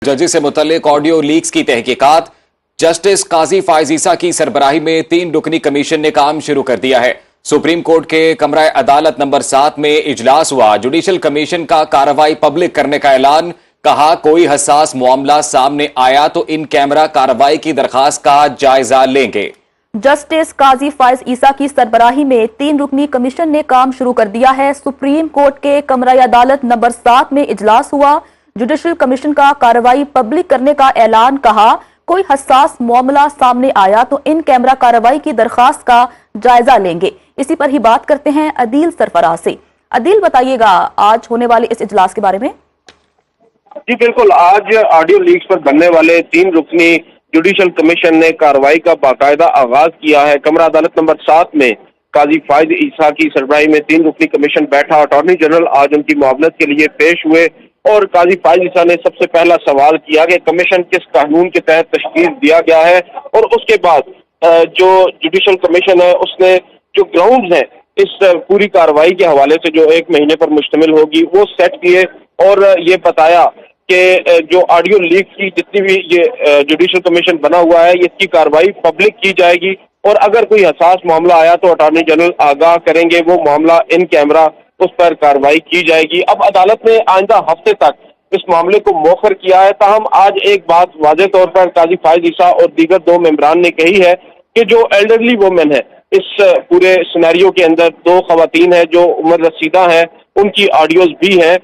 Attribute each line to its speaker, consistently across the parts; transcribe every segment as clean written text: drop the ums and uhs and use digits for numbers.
Speaker 1: जजेस से मुतल्लिक audio leaks की तहकीकात। जस्टिस काजी फायज ईसा की सरबराही में 3 रुकनी कमीशन ने काम शुरू कर दिया है। सुप्रीम कोर्ट के कमरा अदालत नंबर 7 में इजलास हुआ। जुडिशल कमीशन का कार्रवाई पब्लिक करने का ऐलान। कहा कोई हसास मामला सामने आया तो इन कैमरा कार्रवाई की दरखास्त का जायजा लेंगे।
Speaker 2: जस्टिस काजी फायज ईसा की सरबराही में 3 रुकनी कमीशन ने काम शुरू कर दिया है। सुप्रीम कोर्ट के कमरा अदालत नंबर 7 में इजलास हुआ। जुडिशल कमीशन का कार्रवाई पब्लिक करने का ऐलान। कहा कोई हसास मामला सामने आया तो इन कैमरा कार्रवाई की दरखास्त का जायजा लेंगे। इसी पर ही बात करते हैं अदील सरफराज से। अदील, बताइएगा आज होने वाले इस इजलास के बारे में।
Speaker 3: जी बिल्कुल, आज ऑडियो लीक्स पर बनने वाले 3 रुकनी जुडिशल कमीशन ने कार्रवाई का बाकायदा आगाज किया है। कमरा अदालत नंबर 7 में काजी फायज ईसा की सरबराही में 3 रुकनी कमीशन बैठा। अटॉर्नी जनरल आज उनकी मुआवनत के लिए पेश हुए और काजी फायज ईसा ने सबसे पहला सवाल किया कि कमीशन किस कानून के तहत तश्कील दिया गया है, और उसके बाद जो जुडिशल कमीशन है उसने जो ग्राउंड्स हैं इस पूरी कार्रवाई के हवाले से जो 1 महीने पर मुश्तमिल होगी वो सेट किए और ये बताया कि जो ऑडियो लीक की जितनी भी ये जुडिशल कमीशन बना हुआ है इसकी कार्रवाई पब्लिक की जाएगी, और अगर कोई हसास मामला आया तो अटॉर्नी जनरल आगाह करेंगे, वो मामला इन कैमरा उस पर कार्रवाई की जाएगी। अब अदालत ने आइंदा हफ्ते तक इस मामले को मौखर किया है। ताहम आज एक बात वाज़ेह तौर पर काजी फायज ईसा और दीगर 2 मेंबरान ने कही है कि जो एल्डरली वुमेन है इस पूरे सिनेरियो के अंदर 2 खवातीन है जो उम्र रसीदा है, उनकी ऑडियोज भी हैं।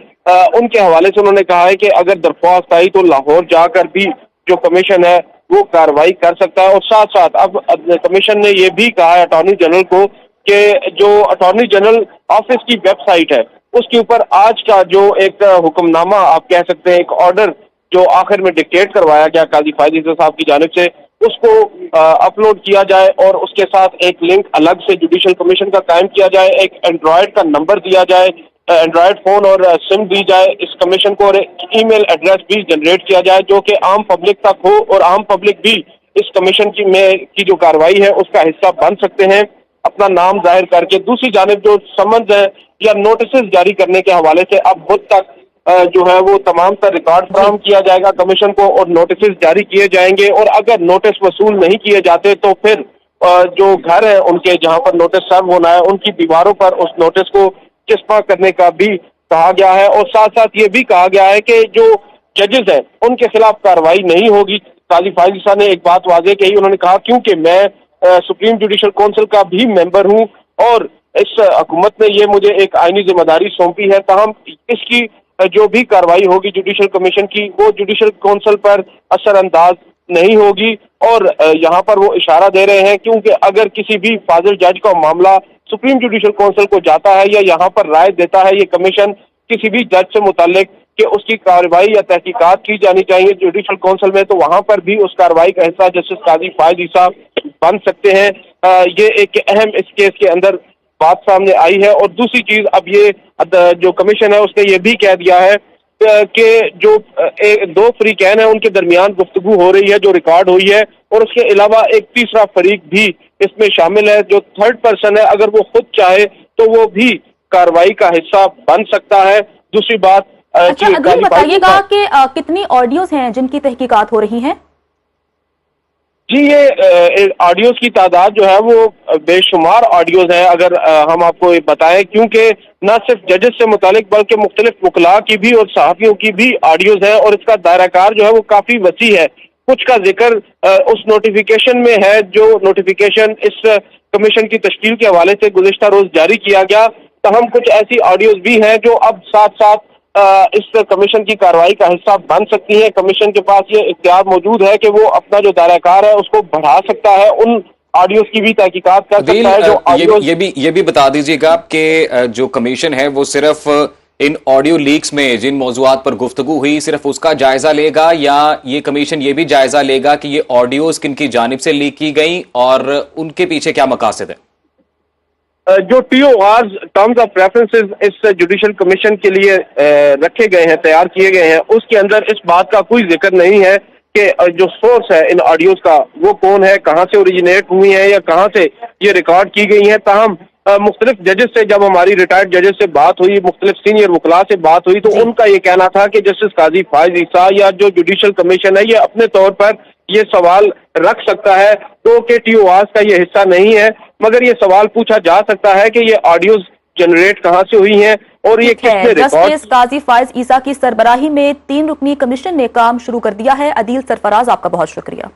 Speaker 3: उनके हवाले से उन्होंने कहा है कि अगर दरख्वास्त आई तो लाहौर जाकर भी जो कमीशन है वो कार्रवाई कर सकता है। और साथ साथ अब कमीशन ने यह भी कहा है अटॉर्नी जनरल को कि जो अटॉर्नी जनरल ऑफिस की वेबसाइट है उसके ऊपर आज का जो एक हुक्मनामा आप कह सकते हैं, एक ऑर्डर जो आखिर में डिक्टेट करवाया गया काजी फायज ईसा साहब की जानिब से, उसको अपलोड किया जाए और उसके साथ एक लिंक अलग से जुडिशल कमीशन का कायम किया जाए। एक एंड्रॉयड का नंबर दिया जाए, एंड्रॉयड फोन और सिम दी जाए इस कमीशन को, और ईमेल एड्रेस भी जनरेट किया जाए जो कि आम पब्लिक तक हो और आम पब्लिक भी इस कमीशन की जो कार्रवाई है उसका हिस्सा बन सकते हैं अपना नाम जाहिर करके। दूसरी जानिब जो समन्स है या नोटिस जारी करने के हवाले से अब खुद तक जो है वो तमाम तर रिकॉर्ड फराहम किया जाएगा कमीशन को और नोटिस जारी किए जाएंगे, और अगर नोटिस वसूल नहीं किए जाते तो फिर जो घर है उनके जहां पर नोटिस सर्व होना है उनकी दीवारों पर उस नोटिस को चिस्पा करने का भी कहा गया है। और साथ साथ ये भी कहा गया है कि जो जजेस हैं उनके खिलाफ कार्रवाई नहीं होगी। काजी फायज ईसा ने एक बात वाज़ेह कही, उन्होंने कहा क्योंकि मैं सुप्रीम जुडिशल काउंसिल का भी मेंबर हूं और इस हुकूमत ने ये मुझे एक आईनी जिम्मेदारी सौंपी है, ताहम इसकी जो भी कार्रवाई होगी जुडिशल कमीशन की वो जुडिशल काउंसिल पर असरअंदाज नहीं होगी। और यहाँ पर वो इशारा दे रहे हैं क्योंकि अगर किसी भी फाजिल जज का मामला सुप्रीम जुडिशल काउंसिल को जाता है या यहाँ पर राय देता है ये कमीशन किसी भी जज से मुताल्लिक कि उसकी कार्रवाई या तहकीकात की जानी चाहिए जुडिशल काउंसिल में, तो वहां पर भी उस कार्रवाई का हिस्सा जस्टिस काजी फायज ईसा बन सकते हैं। ये एक अहम इस केस के अंदर बात सामने आई है। और दूसरी चीज, अब ये जो कमीशन है उसने ये भी कह दिया है कि जो 2 फ्रीकैन है उनके दरमियान गुफ्तगू हो रही है जो रिकॉर्ड हुई है, और उसके अलावा एक तीसरा फरीक भी इसमें शामिल है जो थर्ड पर्सन है, अगर वो खुद चाहे तो वो भी कार्रवाई का हिस्सा बन सकता है। दूसरी बात,
Speaker 2: अच्छा अदील, बताइएगा कि कितनी ऑडियोज हैं जिनकी तहकीकात हो रही हैं?
Speaker 3: जी ये ऑडियोज की तादाद जो है वो बेशुमार ऑडियोज है अगर हम आपको ये बताएं, क्योंकि न सिर्फ जजेस से मुतालिक बल्कि मुख्तलिफ वकला की भी और सहाफ़ियों की भी ऑडियोज है, और इसका दायराकार जो है वो काफी वसी है। कुछ का जिक्र उस नोटिफिकेशन में है जो नोटिफिकेशन इस कमीशन की तश्कील के हवाले से गुज़िश्ता रोज जारी किया गया। तहम कुछ ऐसी ऑडियोज भी हैं जो अब साथ साथ इस कमीशन की कार्रवाई का हिस्सा बन सकती है। कमीशन के पास ये इख्तियार मौजूद है कि वो अपना जो दायराकार है उसको बढ़ा सकता है, उन ऑडियोज की भी तहकीकात कर सकता है। जो ऑडियोज
Speaker 1: ये भी बता दीजिएगा कि जो कमीशन है वो सिर्फ इन ऑडियो लीक्स में जिन मौजूआत पर गुफ्तगू हुई सिर्फ उसका जायजा लेगा, या ये कमीशन ये भी जायजा लेगा कि ये ऑडियोज किन की जानिब से लीक की गई और उनके पीछे क्या मकासद है?
Speaker 3: जो TORs टर्म्स ऑफ रेफरेंसेस इस जुडिशल कमीशन के लिए रखे गए हैं, तैयार किए गए हैं, उसके अंदर इस बात का कोई जिक्र नहीं है इसके जो सोर्स है इन ऑडियोज का वो कौन है, कहाँ से ओरिजिनेट हुई है या कहाँ से ये रिकॉर्ड की गई है। ताहम मुख्तलिफ जजेस से जब हमारी रिटायर्ड जजेस से बात हुई, मुख्तलिफ सीनियर वकला से बात हुई, तो उनका ये कहना था कि जस्टिस काजी फाइज ईसा या जो जुडिशल कमीशन है ये अपने तौर पर ये सवाल रख सकता है, तो के TORs का ये हिस्सा नहीं है, मगर ये सवाल पूछा जा सकता है कि ये ऑडियोज जनरेट कहाँ से हुई हैं और ये किसने रिकॉर्ड।
Speaker 2: जस्टिस काजी फाइज ईसा की सरबराही में 3 रुकनी कमीशन ने काम शुरू कर दिया है। अदील सरफराज, आपका बहुत शुक्रिया।